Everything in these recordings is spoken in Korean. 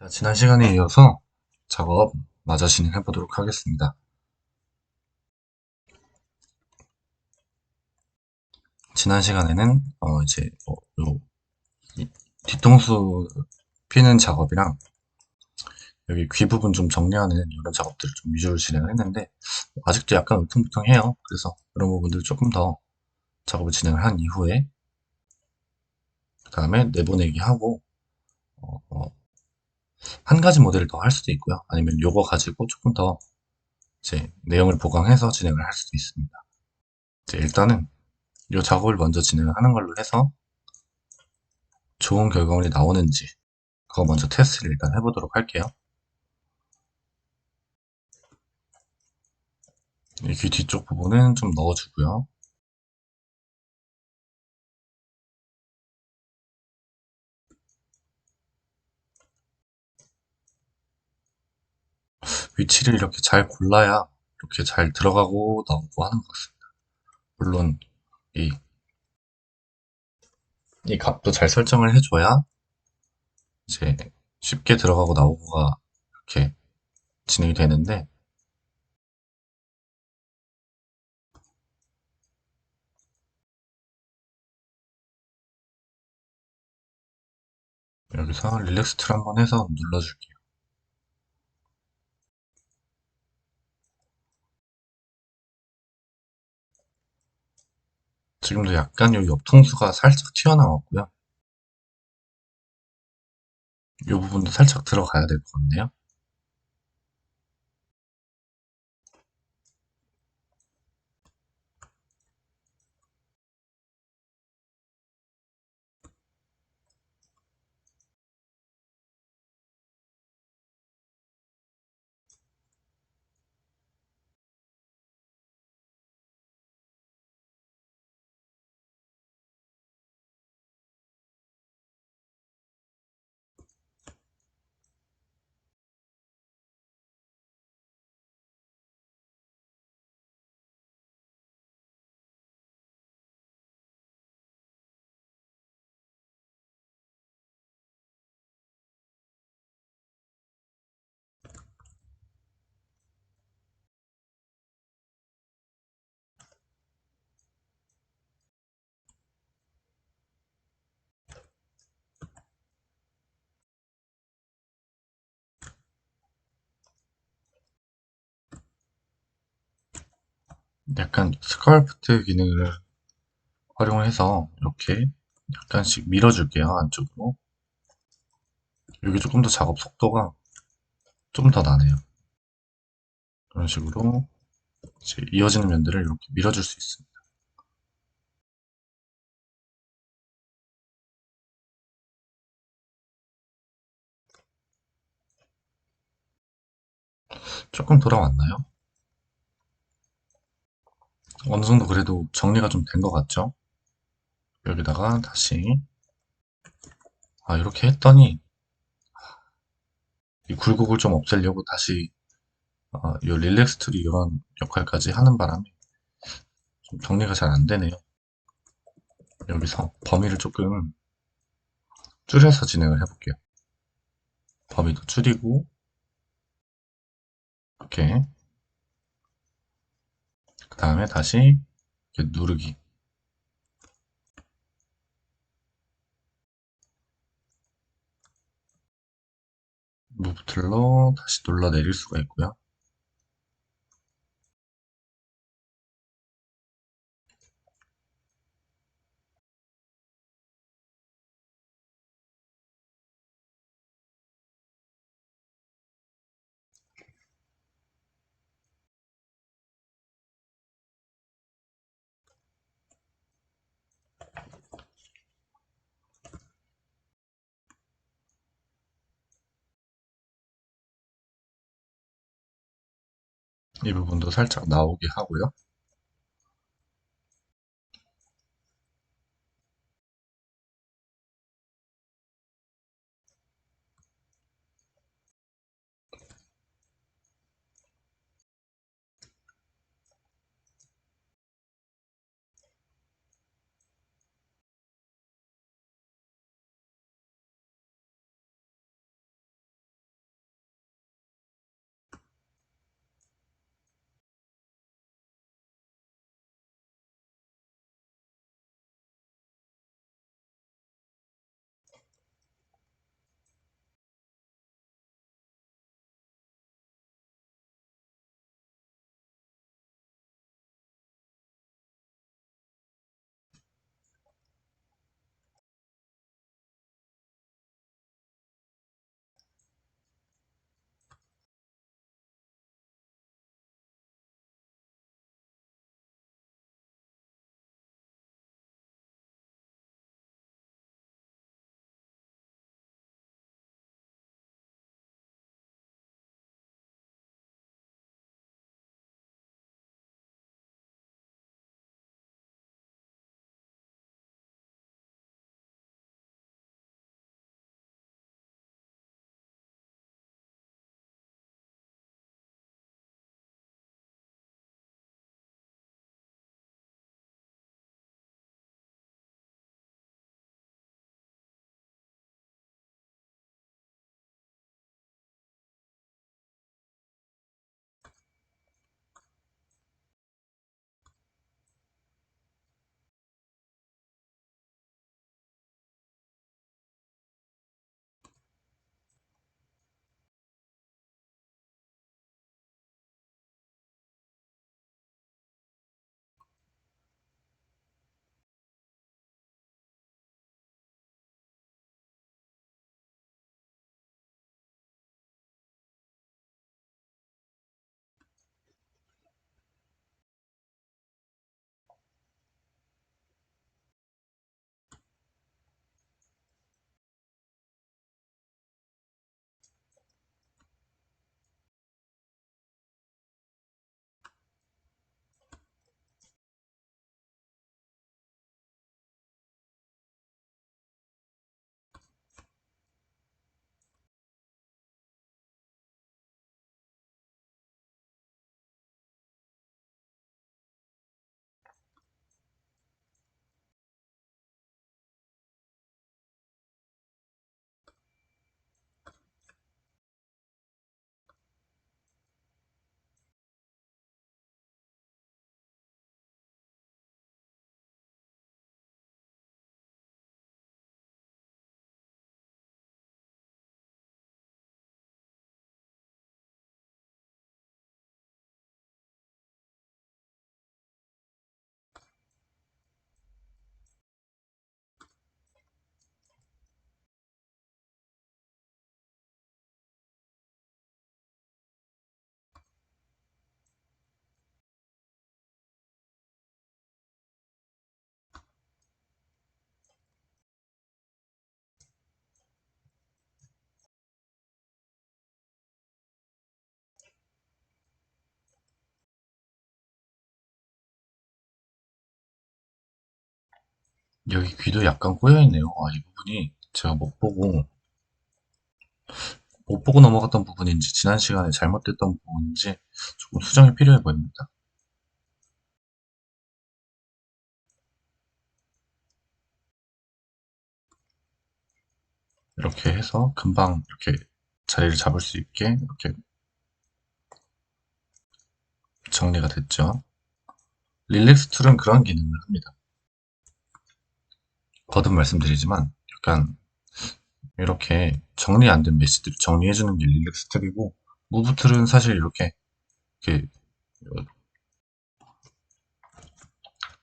자, 지난 시간에 이어서 작업 마저 진행해 보도록 하겠습니다. 지난 시간에는 이제 요 뒤통수 피는 작업이랑 여기 귀 부분 좀 정리하는 이런 작업들을 좀 위주로 진행을 했는데 아직도 약간 울퉁불퉁해요. 그래서 이런 부분들 조금 더 작업을 진행을 한 이후에 그 다음에 내보내기 하고 어, 어, 한 가지 모델을 더 할 수도 있고요. 아니면 요거 가지고 조금 더 이제 내용을 보강해서 진행을 할 수도 있습니다. 이제 일단은 이 작업을 먼저 진행을 하는 걸로 해서 좋은 결과물이 나오는지 그거 먼저 테스트를 일단 해보도록 할게요. 이 귀 뒤쪽 부분은 좀 넣어주고요. 위치를 이렇게 잘 골라야 이렇게 잘 들어가고 나오고 하는 것 같습니다. 물론 이, 이 값도 잘 설정을 해줘야 이제 쉽게 들어가고 나오고가 이렇게 진행이 되는데 여기서 릴렉스 툴 한번 해서 눌러줄게요. 지금도 약간 이 옆통수가 살짝 튀어나왔고요. 이 부분도 살짝 들어가야 될 것 같네요. 약간 스컬프트 기능을 활용을 해서 이렇게 약간씩 밀어줄게요, 안쪽으로. 여기 조금 더 작업 속도가 좀 더 나네요. 이런 식으로 이제 이어지는 면들을 이렇게 밀어줄 수 있습니다. 조금 돌아왔나요? 어느 정도 그래도 정리가 좀 된 것 같죠? 여기다가 다시 이렇게 했더니 이 굴곡을 좀 없애려고 다시 이 릴렉스 툴이 이런 역할까지 하는 바람에 좀 정리가 잘 안 되네요. 여기서 범위를 조금 줄여서 진행을 해볼게요. 범위도 줄이고 이렇게 그 다음에 다시 이렇게 누르기 무브 툴로 다시 눌러 내릴 수가 있고요. 이 부분도 살짝 나오게 하고요. 여기 귀도 약간 꼬여있네요. 이 부분이 제가 못 보고 넘어갔던 부분인지, 지난 시간에 잘못됐던 부분인지, 조금 수정이 필요해 보입니다. 이렇게 해서 금방 이렇게 자리를 잡을 수 있게 이렇게 정리가 됐죠. 릴렉스 툴은 그런 기능을 합니다. 거듭 말씀드리지만, 약간 이렇게 정리 안 된 메시지를 정리해주는 게 릴렉스 툴이고, 무브 툴은 사실 이렇게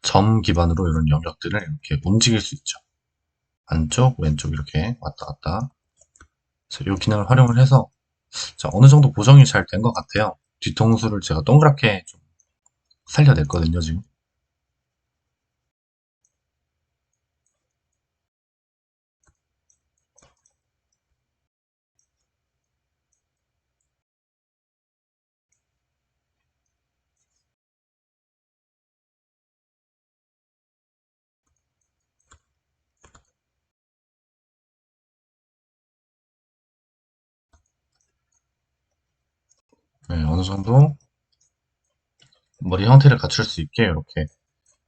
점 기반으로 이런 영역들을 이렇게 움직일 수 있죠. 안쪽, 왼쪽 이렇게 왔다 갔다. 이 기능을 활용을 해서 어느 정도 고정이 잘 된 것 같아요. 뒤통수를 제가 동그랗게 좀 살려냈거든요, 지금. 네, 어느 정도 머리 형태를 갖출 수 있게 이렇게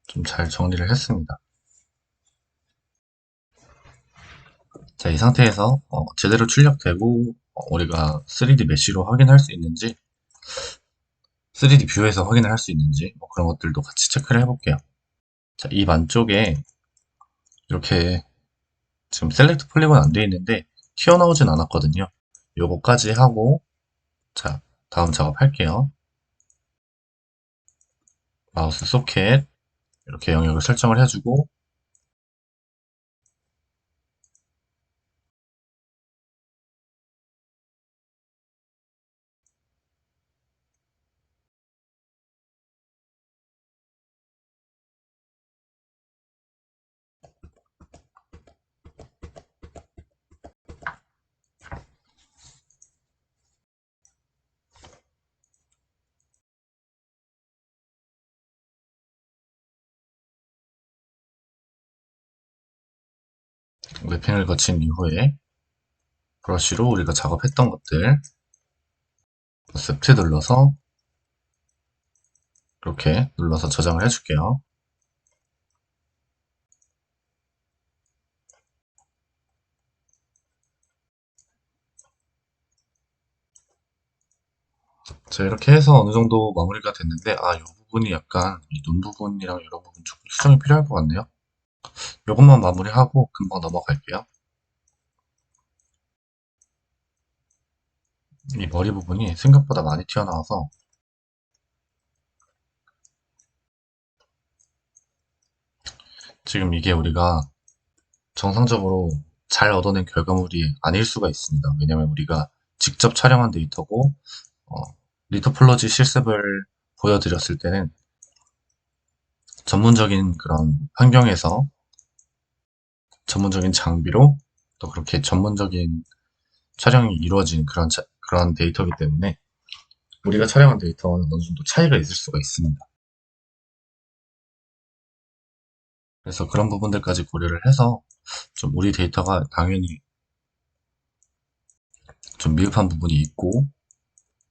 좀 잘 정리를 했습니다. 자, 이 상태에서 제대로 출력되고 우리가 3D 메쉬로 확인할 수 있는지 3D 뷰에서 확인을 할 수 있는지 뭐 그런 것들도 같이 체크를 해볼게요. 자, 입 안쪽에 이렇게 지금 셀렉트 폴리곤 안 돼 있는데 튀어나오진 않았거든요. 요거까지 하고 자, 다음 작업할게요. 마우스 소켓 이렇게 영역을 설정을 해주고 맵핑을 거친 이후에 브러쉬로 우리가 작업했던 것들 Shift 눌러서 이렇게 눌러서 저장을 해줄게요. 자, 이렇게 해서 어느 정도 마무리가 됐는데, 이 부분이 약간 이 눈 부분이랑 이런 부분 조금 수정이 필요할 것 같네요. 이것만 마무리하고 금방 넘어갈게요. 이 머리 부분이 생각보다 많이 튀어나와서 지금 이게 우리가 정상적으로 잘 얻어낸 결과물이 아닐 수가 있습니다. 왜냐면 우리가 직접 촬영한 데이터고, 어, 리토폴로지 실습을 보여드렸을 때는 전문적인 그런 환경에서 전문적인 장비로 또 그렇게 전문적인 촬영이 이루어진 그런 데이터이기 때문에 우리가 촬영한 데이터와는 어느 정도 차이가 있을 수가 있습니다. 그래서 그런 부분들까지 고려를 해서 좀 우리 데이터가 당연히 좀 미흡한 부분이 있고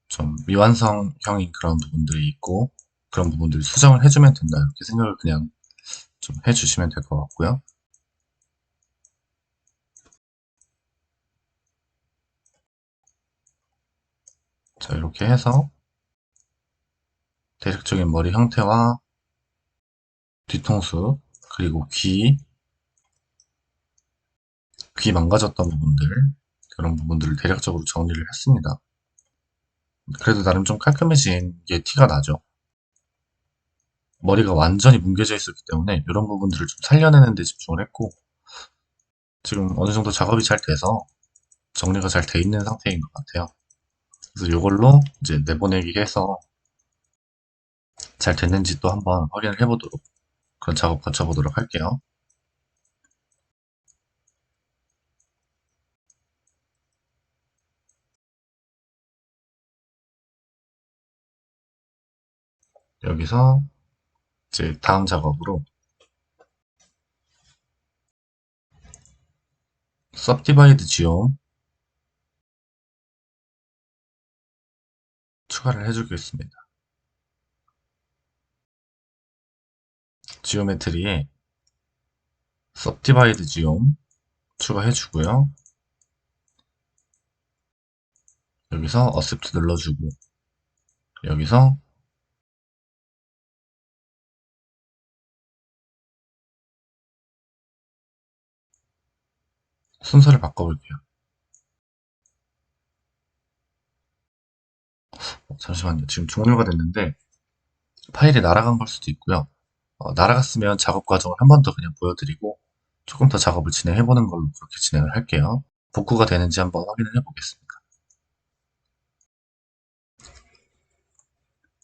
좀 미완성형인 그런 부분들이 있고 그런 부분들을 수정을 해주면 된다 이렇게 생각을 그냥 좀 해주시면 될 것 같고요. 자, 이렇게 해서 대략적인 머리 형태와 뒤통수 그리고 귀 망가졌던 부분들 그런 부분들을 대략적으로 정리를 했습니다. 그래도 나름 좀 깔끔해진 게 티가 나죠. 머리가 완전히 뭉개져 있었기 때문에 이런 부분들을 좀 살려내는 데 집중을 했고 지금 어느 정도 작업이 잘 돼서 정리가 잘 돼 있는 상태인 것 같아요. 그래서 이걸로 이제 내보내기 해서 잘 됐는지 또 한번 확인을 해보도록 그런 작업 거쳐보도록 할게요. 여기서 이제 다음 작업으로 subdivide 지옴 추가를 해주겠습니다. 지오메트리에 subdivide 지옴 추가해주고요. 여기서 accept 눌러주고 여기서 순서를 바꿔볼게요. 잠시만요. 지금 종료가 됐는데 파일이 날아간 걸 수도 있고요. 날아갔으면 작업 과정을 한 번 더 그냥 보여드리고 조금 더 작업을 진행해보는 걸로 그렇게 진행을 할게요. 복구가 되는지 한번 확인을 해보겠습니다.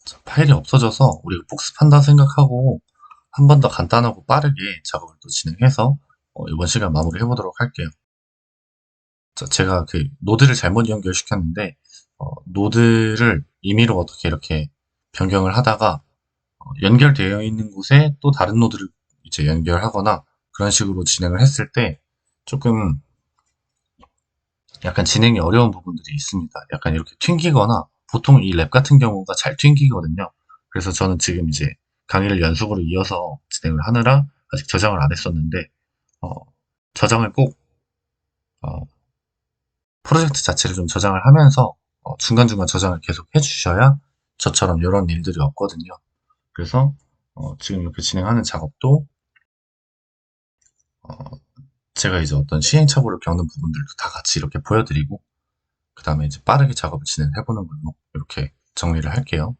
자, 파일이 없어져서 우리가 복습한다 생각하고 한 번 더 간단하고 빠르게 작업을 또 진행해서 이번 시간 마무리 해보도록 할게요. 자, 제가 그 노드를 잘못 연결시켰는데 노드를 임의로 어떻게 이렇게 변경을 하다가 연결되어 있는 곳에 또 다른 노드를 이제 연결하거나 그런 식으로 진행을 했을 때 조금 약간 진행이 어려운 부분들이 있습니다. 약간 이렇게 튕기거나 보통 이 랩 같은 경우가 잘 튕기거든요. 그래서 저는 지금 이제 강의를 연속으로 이어서 진행을 하느라 아직 저장을 안 했었는데 어, 저장을 꼭 프로젝트 자체를 좀 저장을 하면서 중간중간 저장을 계속 해주셔야 저처럼 이런 일들이 없거든요. 그래서 지금 이렇게 진행하는 작업도 어, 제가 이제 어떤 시행착오를 겪는 부분들도 다 같이 이렇게 보여드리고 그 다음에 이제 빠르게 작업을 진행해보는 걸로 이렇게 정리를 할게요.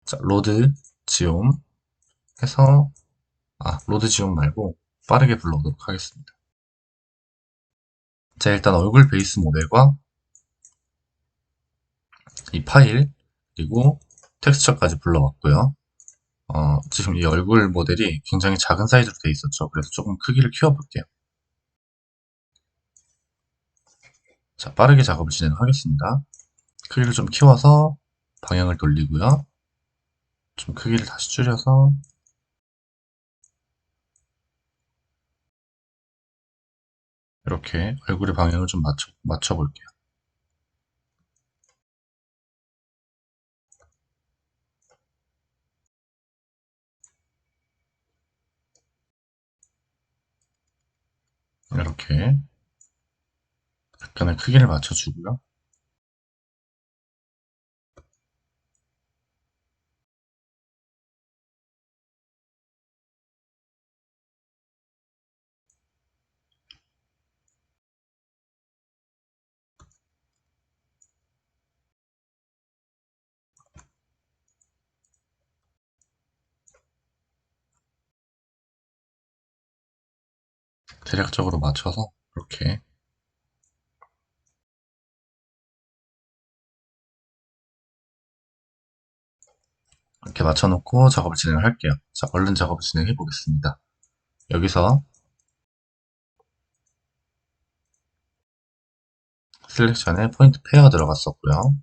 자, 로드 지옴 해서 로드 지옴 말고 빠르게 불러오도록 하겠습니다. 자, 일단 얼굴 베이스 모델과 이 파일 그리고 텍스처까지 불러왔고요. 지금 이 얼굴 모델이 굉장히 작은 사이즈로 되어 있었죠. 그래서 조금 크기를 키워볼게요. 자, 빠르게 작업을 진행하겠습니다. 크기를 좀 키워서 방향을 돌리고요. 좀 크기를 다시 줄여서 이렇게 얼굴의 방향을 좀 맞춰볼게요. 이렇게 약간의 크기를 맞춰주고요. 대략적으로 맞춰서 이렇게 맞춰놓고 작업을 진행을 할게요. 자, 얼른 작업을 진행해 보겠습니다. 여기서 셀렉션에 포인트 페어 들어갔었고요.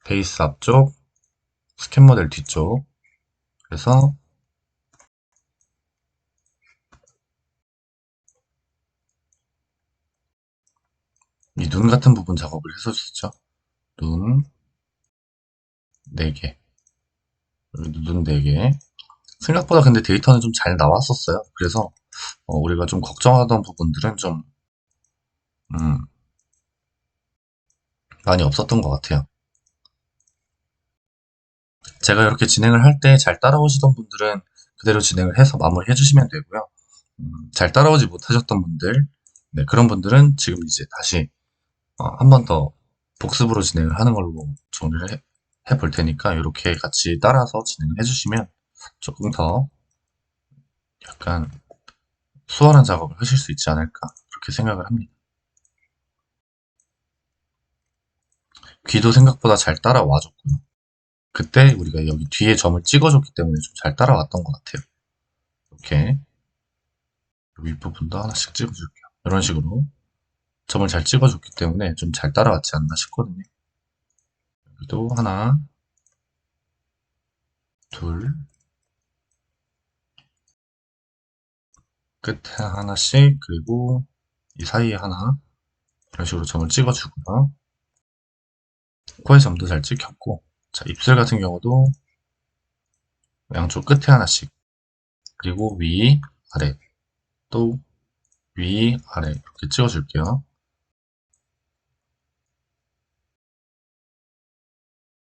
베이스 앞쪽, 스캔 모델 뒤쪽. 그래서 이 눈 같은 부분 작업을 했었죠. 눈 4개. 여기도 눈 4개. 생각보다 근데 데이터는 좀 잘 나왔었어요. 그래서 우리가 좀 걱정하던 부분들은 좀 음, 많이 없었던 것 같아요. 제가 이렇게 진행을 할 때 잘 따라오시던 분들은 그대로 진행을 해서 마무리 해주시면 되고요. 잘 따라오지 못하셨던 분들, 네, 그런 분들은 지금 이제 다시 한 번 더 복습으로 진행을 하는 걸로 정리를 해볼 테니까 이렇게 같이 따라서 진행을 해주시면 조금 더 약간 수월한 작업을 하실 수 있지 않을까 그렇게 생각을 합니다. 귀도 생각보다 잘 따라와줬고요. 그때 우리가 여기 뒤에 점을 찍어줬기 때문에 좀 잘 따라왔던 것 같아요. 이렇게 윗부분도 하나씩 찍어줄게요. 이런 식으로 점을 잘 찍어줬기 때문에 좀 잘 따라왔지 않나 싶거든요. 여기도 하나, 둘, 끝에 하나씩, 그리고 이 사이에 하나 이런 식으로 점을 찍어주고요. 코의 점도 잘 찍혔고, 자, 입술 같은 경우도 양쪽 끝에 하나씩, 그리고 위, 아래, 또 위, 아래 이렇게 찍어줄게요.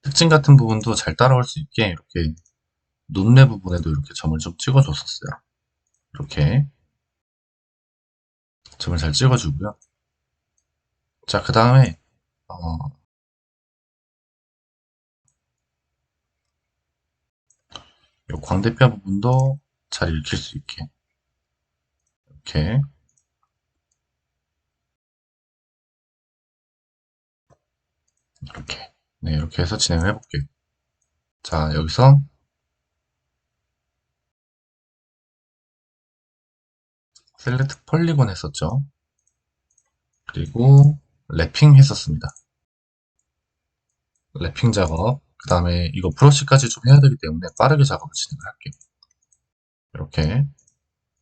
특징 같은 부분도 잘 따라올 수 있게 이렇게 눈매 부분에도 이렇게 점을 좀 찍어줬었어요. 이렇게 점을 잘 찍어주고요. 자, 그 다음에 이 광대뼈 부분도 잘 읽힐 수 있게 이렇게 이렇게 네, 이렇게 해서 진행을 해볼게요. 자, 여기서 셀렉트 폴리곤 했었죠. 그리고 랩핑 했었습니다. 랩핑 작업, 그 다음에 이거 브러쉬까지 좀 해야 되기 때문에 빠르게 작업을 진행을 할게요. 이렇게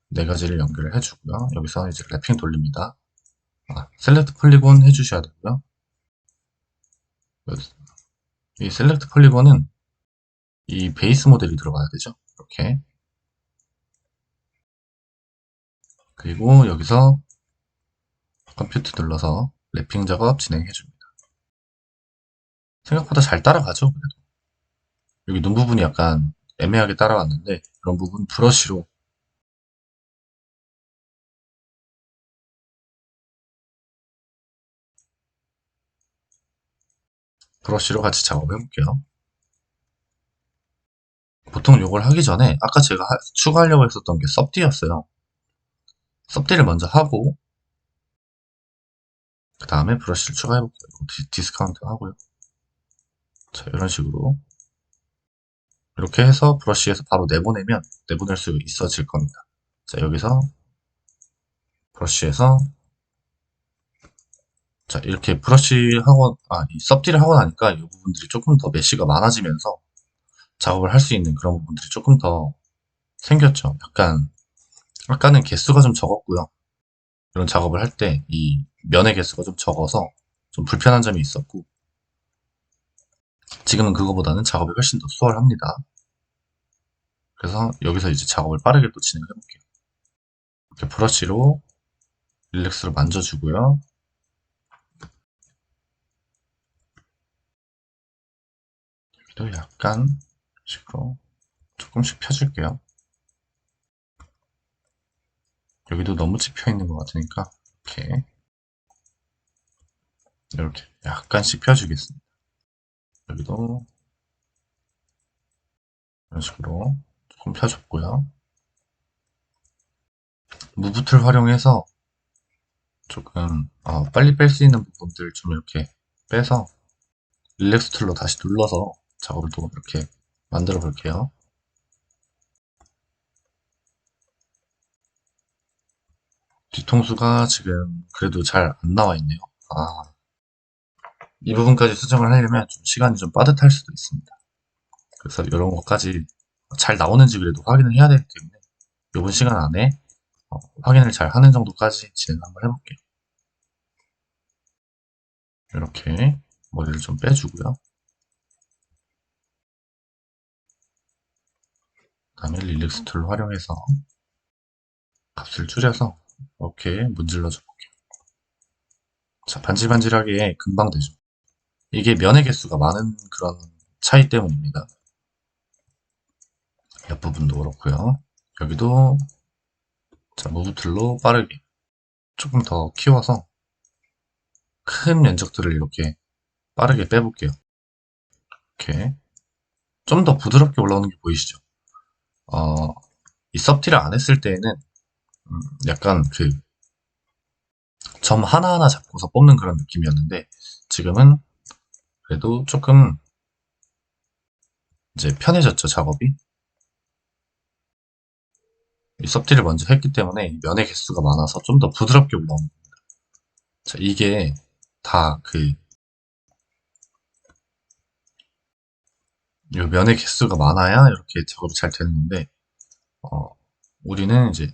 네 가지를 연결을 해주고요. 여기서 이제 랩핑 돌립니다. 셀렉트 폴리곤 해주셔야 되고요. 이 셀렉트 폴리곤은 이 베이스 모델이 들어가야 되죠. 이렇게. 그리고 여기서 컴퓨터 눌러서 랩핑 작업 진행해 줍니다. 생각보다 잘 따라가죠, 그래도. 여기 눈 부분이 약간 애매하게 따라왔는데, 그런 부분 브러쉬로 같이 작업해 볼게요. 보통 이걸 하기 전에, 아까 제가 추가하려고 했었던 게 섭디였어요. 섭디를 먼저 하고, 그 다음에 브러쉬를 추가해 볼게요. 디스카운트 하고요. 자, 이런 식으로. 이렇게 해서 브러쉬에서 바로 내보낼 수 있어질 겁니다. 자, 여기서 브러쉬에서 자, 이렇게 이 섭디를 하고 나니까 이 부분들이 조금 더 메쉬가 많아지면서 작업을 할 수 있는 그런 부분들이 조금 더 생겼죠. 약간, 아까는 개수가 좀 적었고요. 이런 작업을 할 때 이 면의 개수가 좀 적어서 좀 불편한 점이 있었고, 지금은 그거보다는 작업이 훨씬 더 수월합니다. 그래서 여기서 이제 작업을 빠르게 또 진행을 해볼게요. 이렇게 브러쉬로 릴렉스로 만져주고요. 여기도 약간 식으로 조금씩 펴줄게요. 여기도 너무 찝혀 있는 것 같으니까 이렇게 약간씩 펴주겠습니다. 여기도 이런 식으로 조금 펴줬고요. 무브툴 활용해서 조금 빨리 뺄 수 있는 부분들 좀 이렇게 빼서 릴렉스 툴로 다시 눌러서 작업을 또 이렇게 만들어 볼게요. 뒤통수가 지금 그래도 잘 안 나와 있네요. 이 부분까지 수정을 하려면 좀 시간이 좀 빠듯할 수도 있습니다. 그래서 이런 것까지 잘 나오는지 그래도 확인을 해야 되기 때문에 이번 시간 안에 확인을 잘 하는 정도까지 진행 한번 해볼게요. 이렇게 머리를 좀 빼주고요. 다음에 릴렉스 툴을 활용해서 값을 줄여서 이렇게 문질러 줘볼게요. 자, 반질반질하게 금방 되죠. 이게 면의 개수가 많은 그런 차이 때문입니다. 옆부분도 그렇고요. 여기도 자, 무브 툴로 빠르게 조금 더 키워서 큰 면적들을 이렇게 빠르게 빼볼게요. 이렇게 좀 더 부드럽게 올라오는 게 보이시죠? 이 섭티를 안 했을 때에는 약간 그 점 하나하나 잡고서 뽑는 그런 느낌이었는데 지금은 그래도 조금 이제 편해졌죠, 작업이. 이 섭티를 먼저 했기 때문에 면의 개수가 많아서 좀 더 부드럽게 올라오는 겁니다. 자, 이게 다 이 면의 개수가 많아야 이렇게 작업이 잘 되는 건데, 우리는 이제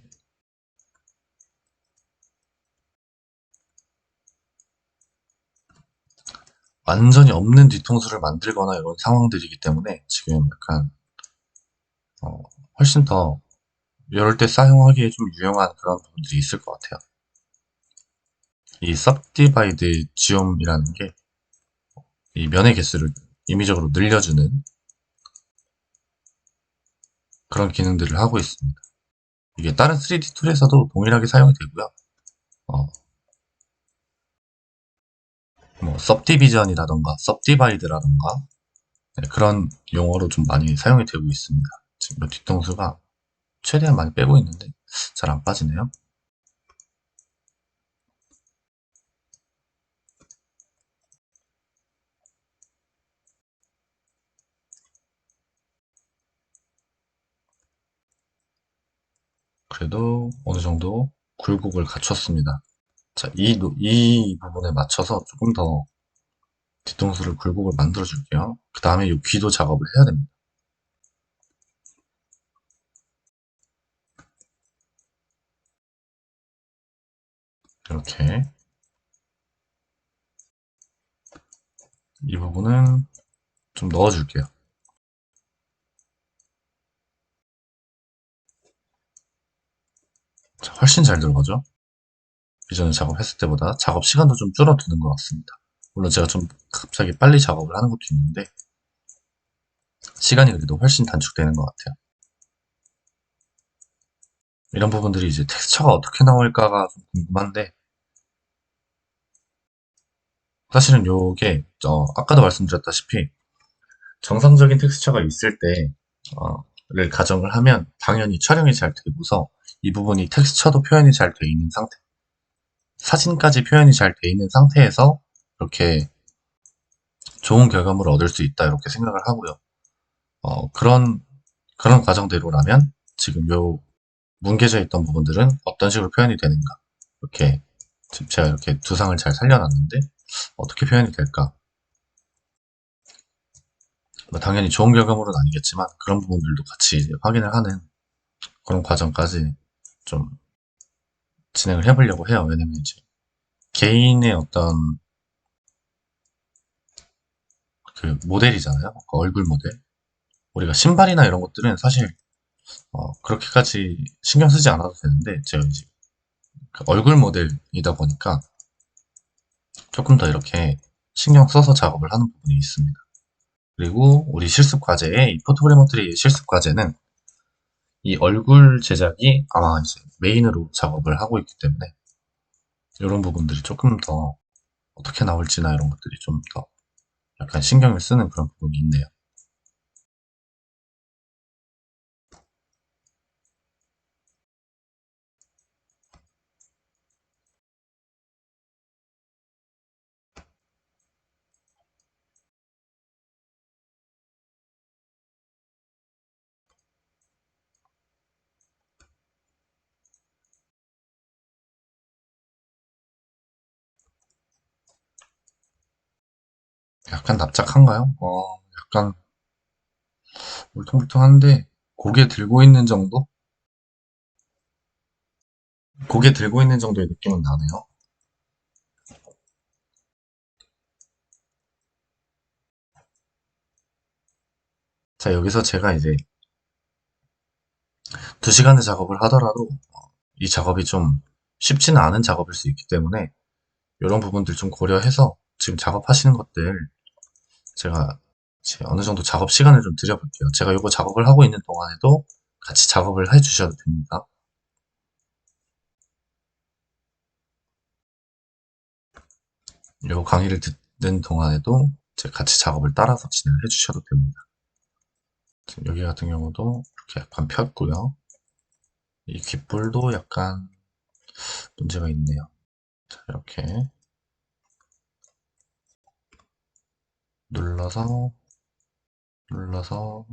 완전히 없는 뒤통수를 만들거나 이런 상황들이기 때문에 지금 약간 어, 훨씬 더 이럴 때 사용하기에 좀 유용한 그런 부분들이 있을 것 같아요. 이 subdivide geom이라는 게 이 면의 개수를 임의적으로 늘려주는 그런 기능들을 하고 있습니다. 이게 다른 3D 툴에서도 동일하게 사용이 되고요. 어, 뭐 subdivision이라던가 subdivide라던가 네, 그런 용어로 좀 많이 사용이 되고 있습니다. 지금 뒤통수가 최대한 많이 빼고 있는데 잘 안 빠지네요. 그래도 어느 정도 굴곡을 갖췄습니다. 자, 이 부분에 맞춰서 조금 더 뒤통수를 굴곡을 만들어 줄게요. 그 다음에 이 귀도 작업을 해야 됩니다. 이렇게 이 부분은 좀 넣어줄게요. 자, 훨씬 잘 들어가죠? 이전에 작업했을 때보다 작업 시간도 좀 줄어드는 것 같습니다. 물론 제가 좀 갑자기 빨리 작업을 하는 것도 있는데 시간이 그래도 훨씬 단축되는 것 같아요. 이런 부분들이 이제 텍스처가 어떻게 나올까가 좀 궁금한데 사실은 요게 아까도 말씀드렸다시피 정상적인 텍스처가 있을 때를 가정을 하면 당연히 촬영이 잘 되고서 이 부분이 텍스처도 표현이 잘 돼 있는 상태, 사진까지 표현이 잘 돼 있는 상태에서 이렇게 좋은 결과물을 얻을 수 있다 이렇게 생각을 하고요. 그런 과정대로라면 지금 요 뭉개져 있던 부분들은 어떤 식으로 표현이 되는가 이렇게 지금 제가 이렇게 두 상을 잘 살려놨는데 어떻게 표현이 될까? 뭐 당연히 좋은 결과물은 아니겠지만 그런 부분들도 같이 이제 확인을 하는 그런 과정까지 좀 진행을 해보려고 해요. 왜냐면 이제 개인의 어떤 그 모델이잖아요. 그 얼굴 모델. 우리가 신발이나 이런 것들은 사실 그렇게까지 신경 쓰지 않아도 되는데 제가 이제 그 얼굴 모델이다 보니까 조금 더 이렇게 신경 써서 작업을 하는 부분이 있습니다. 그리고 우리 실습 과제에 이 포토그래머트리의 실습 과제는 이 얼굴 제작이 아마 이제 메인으로 작업을 하고 있기 때문에 이런 부분들이 조금 더 어떻게 나올지나 이런 것들이 좀 더 약간 신경을 쓰는 그런 부분이 있네요. 약간 납작한가요? 약간 울퉁불퉁한데 고개 들고 있는 정도? 고개 들고 있는 정도의 느낌은 나네요. 자, 여기서 제가 이제 2시간의 작업을 하더라도 이 작업이 좀 쉽지는 않은 작업일 수 있기 때문에 이런 부분들 좀 고려해서 지금 작업하시는 것들 제가 이제 어느 정도 작업 시간을 좀 드려볼게요. 제가 이거 작업을 하고 있는 동안에도 같이 작업을 해주셔도 됩니다. 이 강의를 듣는 동안에도 제가 같이 작업을 따라서 진행을 해주셔도 됩니다. 지금 여기 같은 경우도 이렇게 약간 폈고요. 이 귓볼도 약간 문제가 있네요. 자, 이렇게 눌러서 눌러서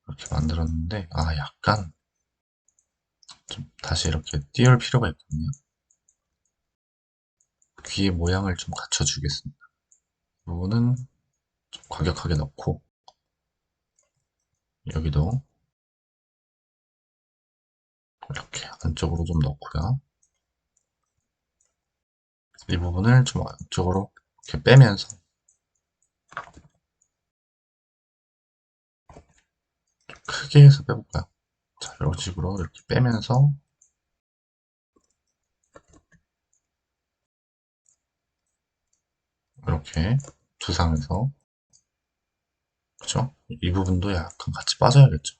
이렇게 만들었는데 약간 좀 다시 이렇게 띄울 필요가 있거든요. 귀의 모양을 좀 갖춰주겠습니다. 이 부분은 좀 과격하게 넣고 여기도 이렇게 안쪽으로 좀 넣고요. 이 부분을 좀 안쪽으로 이렇게 빼면서 크게 해서 빼볼까요? 자, 이런 식으로 이렇게 빼면서 이렇게 두상에서 그죠? 이 부분도 약간 같이 빠져야겠죠.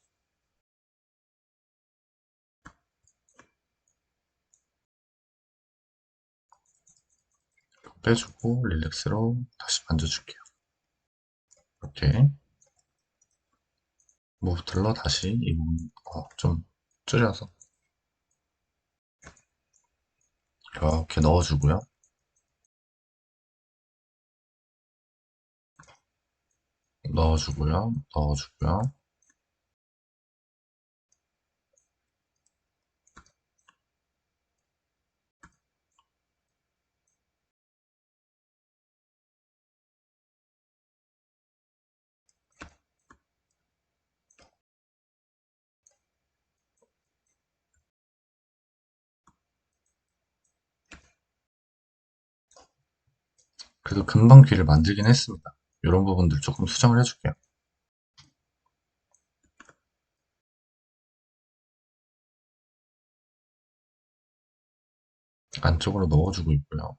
빼주고 릴렉스로 다시 만져줄게요. 이렇게 무브틀러 다시 이 부분 좀 줄여서 이렇게 넣어주고요. 넣어주고요. 넣어주고요. 그래도 금방 귀를 만들긴 했습니다. 이런 부분들 조금 수정을 해줄게요. 안쪽으로 넣어주고 있고요.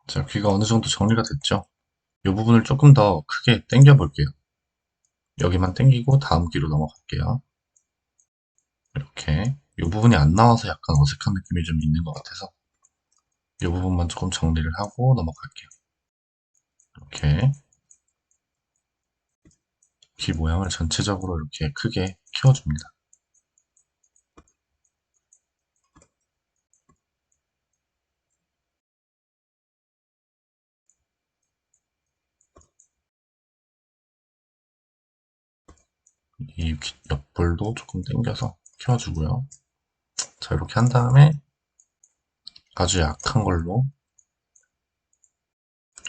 자, 귀가 어느 정도 정리가 됐죠? 이 부분을 조금 더 크게 당겨 볼게요. 여기만 당기고 다음 귀로 넘어갈게요. 이렇게 이 부분이 안 나와서 약간 어색한 느낌이 좀 있는 것 같아서 이 부분만 조금 정리를 하고 넘어갈게요. 이렇게 귀 모양을 전체적으로 이렇게 크게 키워줍니다. 이 옆볼도 조금 당겨서 키워주고요. 자, 이렇게 한 다음에 아주 약한 걸로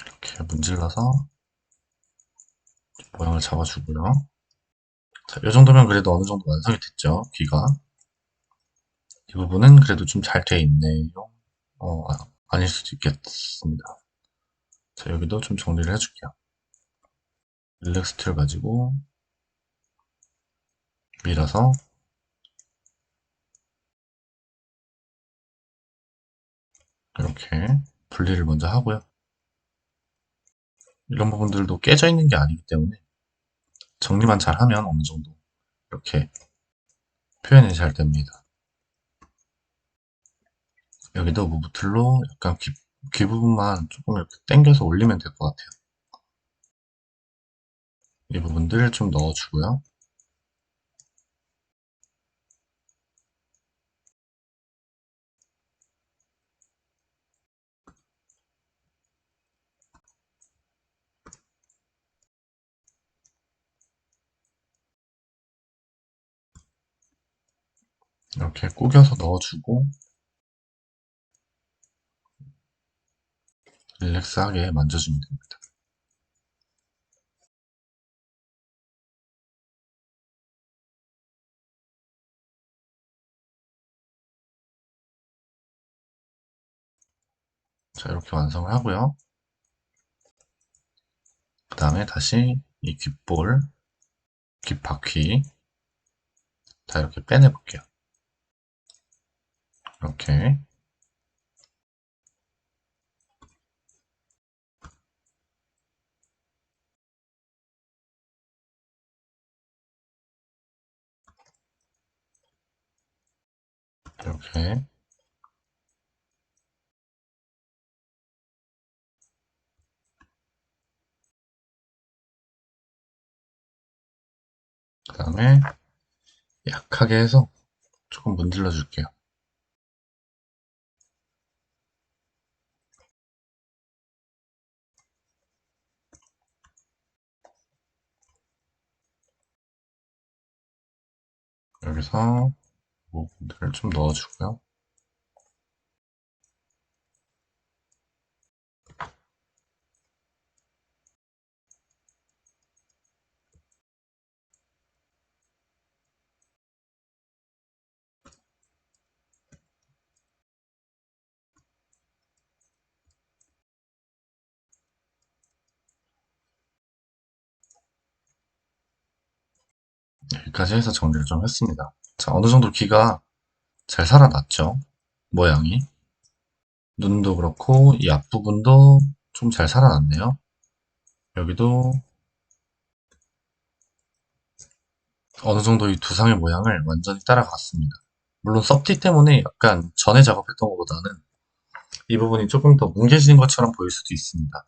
이렇게 문질러서 모양을 잡아주고요. 자, 이 정도면 그래도 어느 정도 완성이 됐죠, 귀가. 이 부분은 그래도 좀 잘 돼 있네요. 아닐 수도 있겠습니다. 자, 여기도 좀 정리를 해줄게요. 릴렉스티를 가지고 밀어서 이렇게 분리를 먼저 하고요. 이런 부분들도 깨져 있는 게 아니기 때문에 정리만 잘 하면 어느 정도 이렇게 표현이 잘 됩니다. 여기도 무브툴로 약간 귀 부분만 조금 이렇게 당겨서 올리면 될 것 같아요. 이 부분들 좀 넣어주고요. 이렇게 구겨서 넣어주고 릴렉스하게 만져주면 됩니다. 자, 이렇게 완성을 하고요. 그 다음에 다시 이 귓볼, 귓바퀴 다 이렇게 빼내볼게요. 이렇게. 이렇게. 그 다음에 약하게 해서 조금 문질러 줄게요. 여기서 부분들을 좀 넣어주고요. 여기까지 해서 정리를 좀 했습니다. 자, 어느 정도 귀가 잘 살아났죠? 모양이. 눈도 그렇고 이 앞부분도 좀 잘 살아났네요. 여기도 어느 정도 이 두상의 모양을 완전히 따라갔습니다. 물론 섭티 때문에 약간 전에 작업했던 것보다는 이 부분이 조금 더 뭉개진 것처럼 보일 수도 있습니다.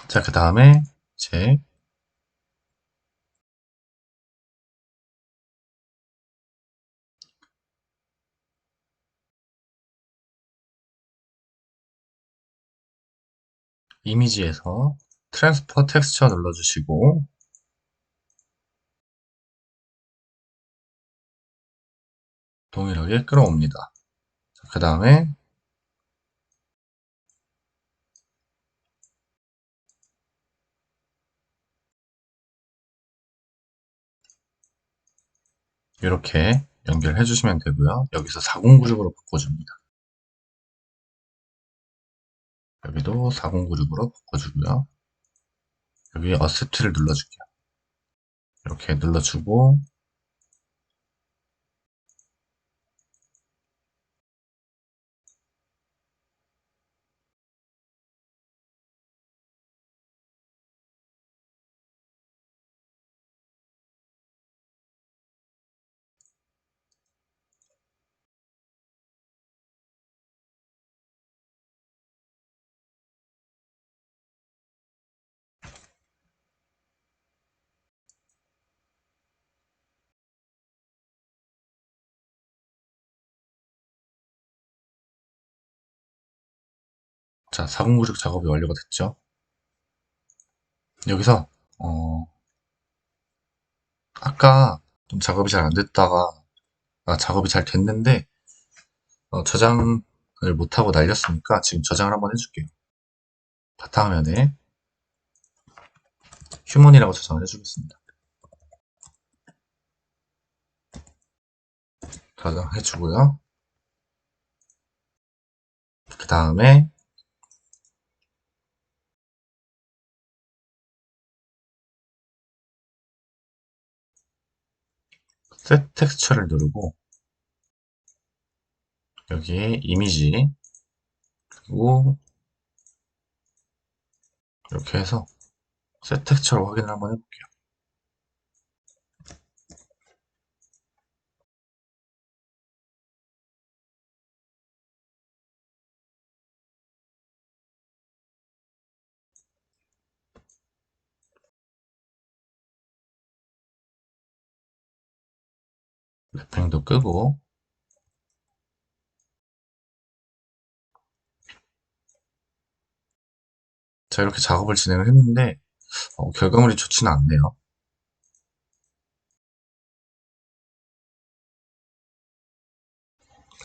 자, 그 다음에 이제 이미지에서 트랜스퍼 텍스처 눌러주시고 동일하게 끌어옵니다. 그 다음에 이렇게 연결해 주시면 되고요. 여기서 40966으로 바꿔줍니다. 여기도 40966으로 바꿔주고요. 여기 어셉트를 눌러줄게요. 이렇게 눌러주고 자, 40966 작업이 완료가 됐죠. 여기서 아까 좀 작업이 잘 안 됐다가 작업이 잘 됐는데 저장을 못하고 날렸으니까 지금 저장을 한번 해줄게요. 바탕화면에 휴먼이라고 저장을 해주겠습니다. 저장해주고요. 그 다음에 셋 텍스처를 누르고 여기에 이미지 그리고 이렇게 해서 셋 텍스처로 확인을 한번 해볼게요. 랩핑도 끄고 자 이렇게 작업을 진행을 했는데 결과물이 좋지는 않네요.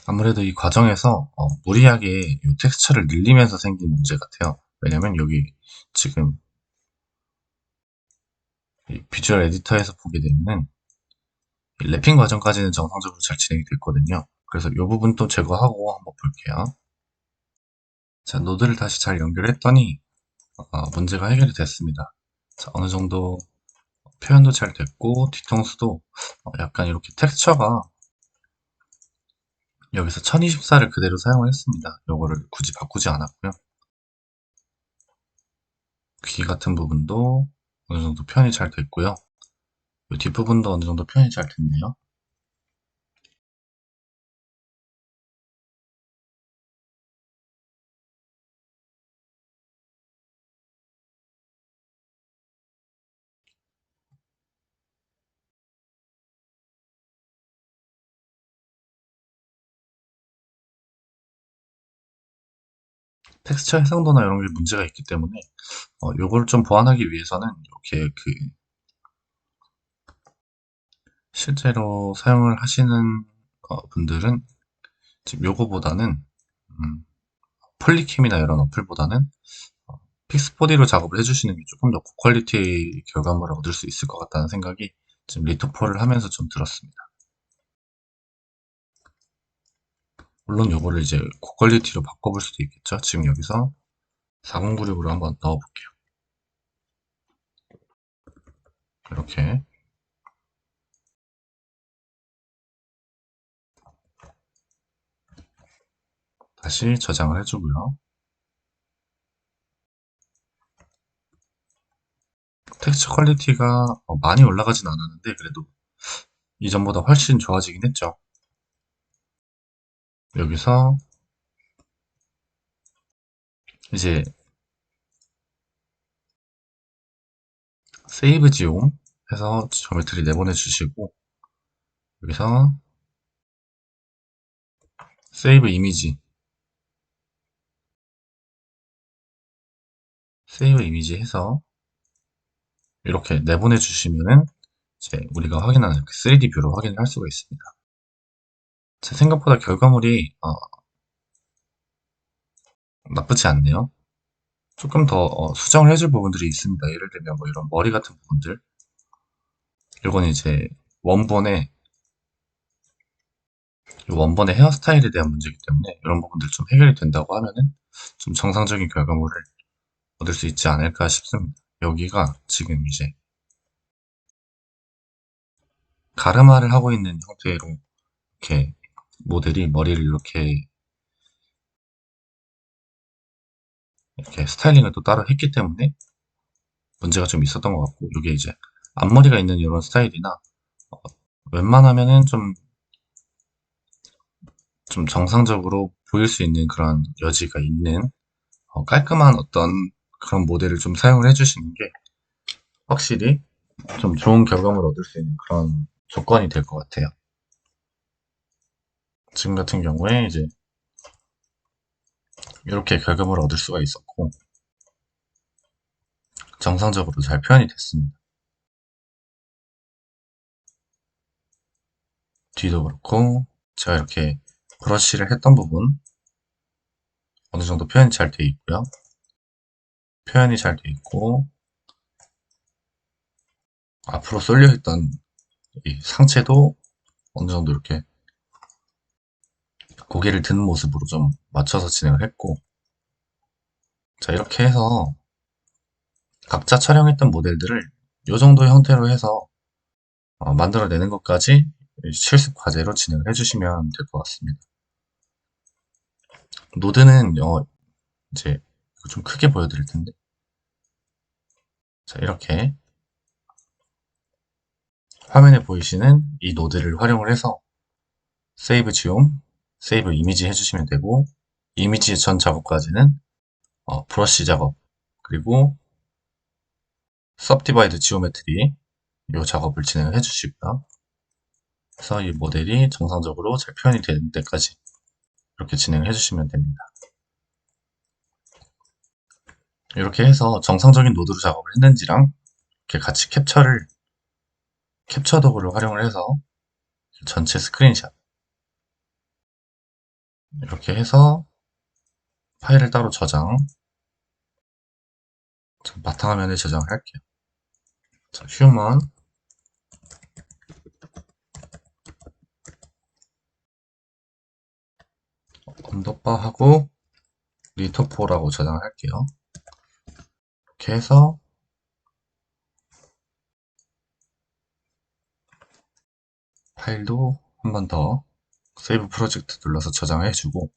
아무래도 이 과정에서 무리하게 이 텍스처를 늘리면서 생긴 문제 같아요. 왜냐면 여기 지금 이 비주얼 에디터에서 보게 되면은 이 랩핑 과정까지는 정상적으로 잘 진행이 됐거든요. 그래서 이 부분 또 제거하고 한번 볼게요. 자, 노드를 다시 잘 연결했더니 문제가 해결이 됐습니다. 자, 어느 정도 표현도 잘 됐고 뒤통수도 약간 이렇게 텍스처가 여기서 1024를 그대로 사용을 했습니다. 요거를 굳이 바꾸지 않았고요. 귀 같은 부분도 어느 정도 표현이 잘 됐고요. 이 뒷부분도 어느 정도 표현이 잘 됐네요. 텍스처 해상도나 이런 게 문제가 있기 때문에 요걸 좀 보완하기 위해서는 이렇게 실제로 사용을 하시는 분들은 지금 요거보다는 폴리캠이나 이런 어플보다는 픽스4D로 작업을 해주시는 게 조금 더 고퀄리티 결과물을 얻을 수 있을 것 같다는 생각이 지금 리토포를 하면서 좀 들었습니다. 물론 요거를 이제 고퀄리티로 바꿔볼 수도 있겠죠. 지금 여기서 4096으로 한번 넣어볼게요. 이렇게 다시 저장을 해주고요. 텍스처 퀄리티가 많이 올라가진 않았는데 그래도 이전보다 훨씬 좋아지긴 했죠. 여기서 이제 세이브 지옴 해서 조메트리 내보내 주시고 여기서 세이브 이미지 해서 이렇게 내보내 주시면은 이제 우리가 확인하는 3D 뷰로 확인을 할 수가 있습니다. 제 생각보다 결과물이 나쁘지 않네요. 조금 더 수정을 해줄 부분들이 있습니다. 예를 들면 뭐 이런 머리 같은 부분들 이건 이제 원본의 헤어스타일에 대한 문제이기 때문에 이런 부분들 좀 해결이 된다고 하면은 좀 정상적인 결과물을 얻을 수 있지 않을까 싶습니다. 여기가 지금 이제 가르마를 하고 있는 형태로 이렇게 모델이 머리를 이렇게 스타일링을 또 따로 했기 때문에 문제가 좀 있었던 것 같고 이게 이제 앞머리가 있는 이런 스타일이나 웬만하면은 좀 정상적으로 보일 수 있는 그런 여지가 있는 깔끔한 어떤 그런 모델을 좀 사용을 해주시는 게 확실히 좀 좋은 결과물을 얻을 수 있는 그런 조건이 될 것 같아요. 지금 같은 경우에 이제 이렇게 결과물을 얻을 수가 있었고 정상적으로 잘 표현이 됐습니다. 뒤도 그렇고 제가 이렇게 브러쉬를 했던 부분 어느 정도 표현이 잘 돼 있고요. 표현이 잘 돼 있고 앞으로 쏠려 있던 이 상체도 어느 정도 이렇게 고개를 드는 모습으로 좀 맞춰서 진행을 했고 자 이렇게 해서 각자 촬영했던 모델들을 이 정도 형태로 해서 만들어내는 것까지 실습 과제로 진행을 해주시면 될 것 같습니다. 노드는 이제 좀 크게 보여드릴 텐데 자 이렇게 화면에 보이시는 이 노드를 활용을 해서 세이브 지움, 세이브 이미지 해주시면 되고 이미지 전 작업까지는 브러쉬 작업 그리고 서브디바이드 지오메트리 이 작업을 진행을 해주시고요. 그래서 이 모델이 정상적으로 잘 표현이 되는 때까지 이렇게 진행을 해주시면 됩니다. 이렇게 해서 정상적인 노드로 작업을 했는지랑 이렇게 같이 캡처 도구를 활용을 해서 전체 스크린샷 이렇게 해서 파일을 따로 저장 바탕화면에 저장을 할게요. 자, 휴먼 언더바하고 리토포라고 저장을 할게요. 이렇게 해서 파일도 한 번 더 세이브 프로젝트 눌러서 저장해주고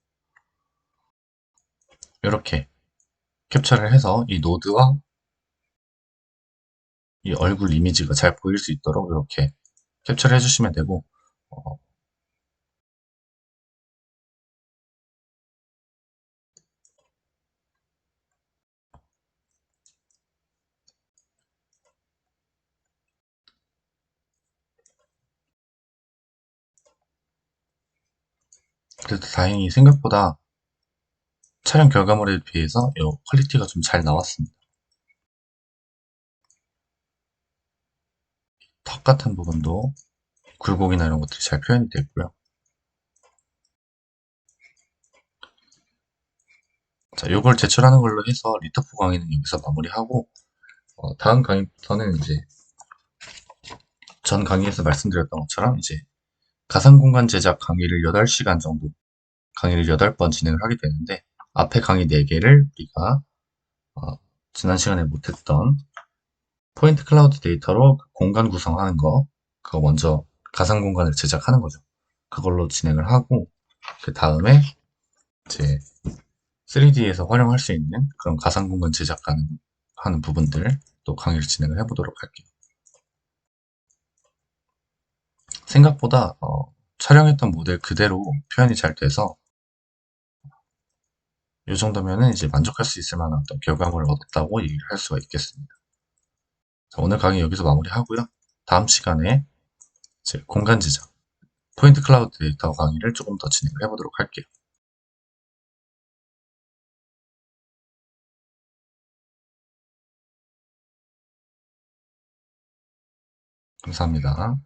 이렇게 캡처를 해서 이 노드와 이 얼굴 이미지가 잘 보일 수 있도록 이렇게 캡처를 해주시면 되고 어, 그래도 다행히 생각보다 촬영 결과물에 비해서 이 퀄리티가 좀 잘 나왔습니다. 턱 같은 부분도 굴곡이나 이런 것들이 잘 표현이 됐고요. 자, 요걸 제출하는 걸로 해서 리터프 강의는 여기서 마무리하고 다음 강의부터는 이제 전 강의에서 말씀드렸던 것처럼 이제 가상공간 제작 강의를 8시간 정도 강의를 8번 진행을 하게 되는데 앞에 강의 4개를 우리가 어, 지난 시간에 못했던 포인트 클라우드 데이터로 공간 구성하는 거 그거 먼저 가상공간을 제작하는 거죠. 그걸로 진행을 하고 그 다음에 이제 3D에서 활용할 수 있는 그런 가상공간 하는 부분들 또 강의를 진행을 해보도록 할게요. 생각보다 촬영했던 모델 그대로 표현이 잘 돼서 이 정도면은 이제 만족할 수 있을 만한 어떤 결과물을 얻었다고 얘기를 할 수가 있겠습니다. 자, 오늘 강의 여기서 마무리하고요. 다음 시간에 이제 공간 제작, 포인트 클라우드 데이터 강의를 조금 더 진행을 해보도록 할게요. 감사합니다.